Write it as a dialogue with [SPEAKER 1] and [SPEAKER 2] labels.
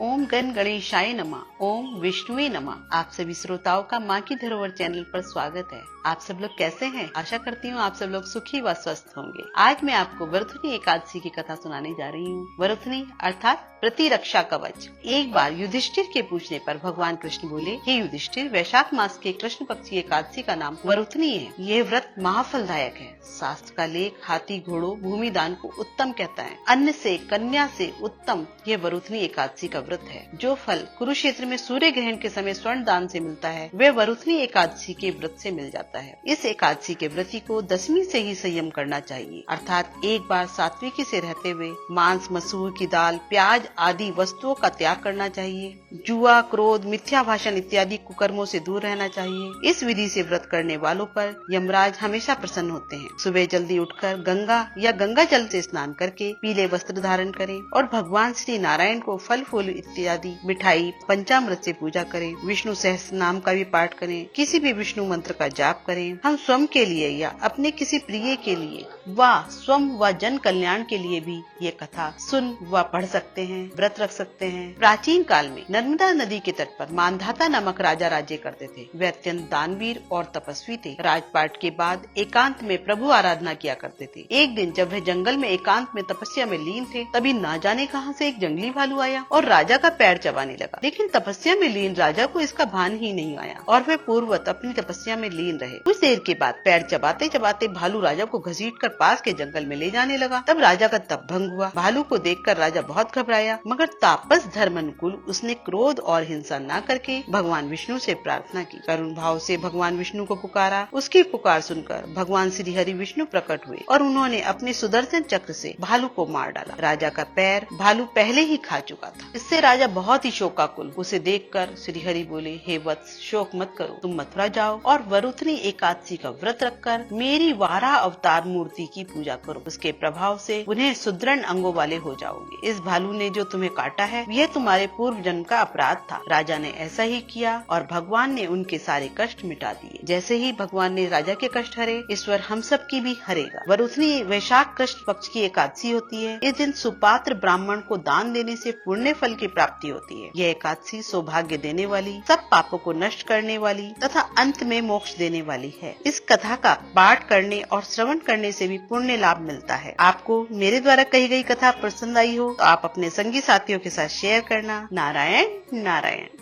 [SPEAKER 1] ओम गण गणेशाय नमः। ओम विष्णुवे नमः। आप सभी श्रोताओं का माँ की धरोहर चैनल पर स्वागत है। आप सब लोग कैसे हैं? आशा करती हूँ आप सब लोग सुखी व स्वस्थ होंगे। आज मैं आपको वरुथनी एकादशी की कथा सुनाने जा रही हूँ। वरुथनी अर्थात प्रतिरक्षा कवच। एक बार युधिष्ठिर के पूछने पर भगवान कृष्ण बोले, हे युधिष्ठिर, वैशाख मास के कृष्ण पक्ष की एकादशी का नाम वरुथनी है। यह व्रत महाफलदायक है। शास्त्र का लेख हाथी घोड़ों भूमि दान को उत्तम कहता है। अन्न से कन्या से उत्तम यह वरुथनी एकादशी का व्रत है। जो फल कुरुक्षेत्र में सूर्य ग्रहण के समय स्वर्ण दान से मिलता है, वह वरुथनी एकादशी के व्रत से मिल जाता है। इस एकादशी के व्रती को दशमी से ही संयम करना चाहिए, अर्थात एक बार सात्विकी से रहते हुए मांस, मसूर की दाल, प्याज आदि वस्तुओं का त्याग करना चाहिए। जुआ, क्रोध, मिथ्या भाषण इत्यादि कुकर्मों से दूर रहना चाहिए। इस विधि से व्रत करने वालों पर यमराज हमेशा प्रसन्न होते हैं। सुबह जल्दी उठकर गंगा या गंगा जल से स्नान करके पीले वस्त्र धारण करें और भगवान श्री नारायण को फल फूल इत्यादि मिठाई पंचामृत से पूजा करें। विष्णु सहस्त्र नाम का भी पाठ करें। किसी भी विष्णु मंत्र का जाप करें। हम स्वयं के लिए या अपने किसी प्रिय के लिए व स्वयं व जन कल्याण के लिए भी ये कथा सुन व पढ़ सकते हैं, व्रत रख सकते हैं। प्राचीन काल में नर्मदा नदी के तट पर मानधाता नामक राजा राज्य करते थे। वे अत्यंत दानवीर और तपस्वी थे। राजपाट के बाद एकांत में प्रभु आराधना किया करते थे। एक दिन जब वे जंगल में एकांत में तपस्या में लीन थे, तभी ना जाने कहां से एक जंगली भालू आया और राजा का पैर चबाने लगा। लेकिन तपस्या में लीन राजा को इसका भान ही नहीं आया और वे पूर्ववत अपनी तपस्या में लीन रहे। कुछ देर के बाद पैर चबाते चबाते भालू राजा को घसीटकर पास के जंगल में ले जाने लगा। तब राजा का तप भंग हुआ। भालू को देखकर राजा बहुत घबराया, मगर तापस धर्म अनुकूल उसने क्रोध और हिंसा न करके भगवान विष्णु से प्रार्थना की। करुण भाव से भगवान विष्णु को पुकारा। उसकी पुकार सुनकर भगवान श्री हरि विष्णु प्रकट हुए और उन्होंने अपने सुदर्शन चक्र से भालू को मार डाला। राजा का पैर भालू पहले ही खा चुका था। इससे राजा बहुत ही शोकाकुल। उसे देखकर श्री हरि बोले, हे वत्स, शोक मत करो, तुम मथुरा जाओ और वरुथनी एकादशी का व्रत रखकर मेरी वाराह अवतार मूर्ति की पूजा करो। उसके प्रभाव से उन्हें सुदृढ़ अंगों वाले हो जाओगे। इस भालू ने जो तुम्हें काटा है, यह तुम्हारे पूर्व जन्म का अपराध था। राजा ने ऐसा ही किया और भगवान ने उनके सारे कष्ट मिटा दिए। जैसे ही भगवान ने राजा के कष्ट हरे, ईश्वर हम सब की भी हरेगा। वरुथनी वैशाख कृष्ण पक्ष की एकादशी होती है। इस दिन सुपात्र ब्राह्मण को दान देने से पुण्य फल की प्राप्ति होती है। यह एकादशी सौभाग्य देने वाली, सब पापों को नष्ट करने वाली तथा अंत में मोक्ष देने वाली है। इस कथा का पाठ करने और श्रवण करने से भी पुण्य लाभ मिलता है। आपको मेरे द्वारा कही गई कथा पसंद आई हो तो आप अपने संगी साथियों के साथ शेयर करना। नारायण नारायण।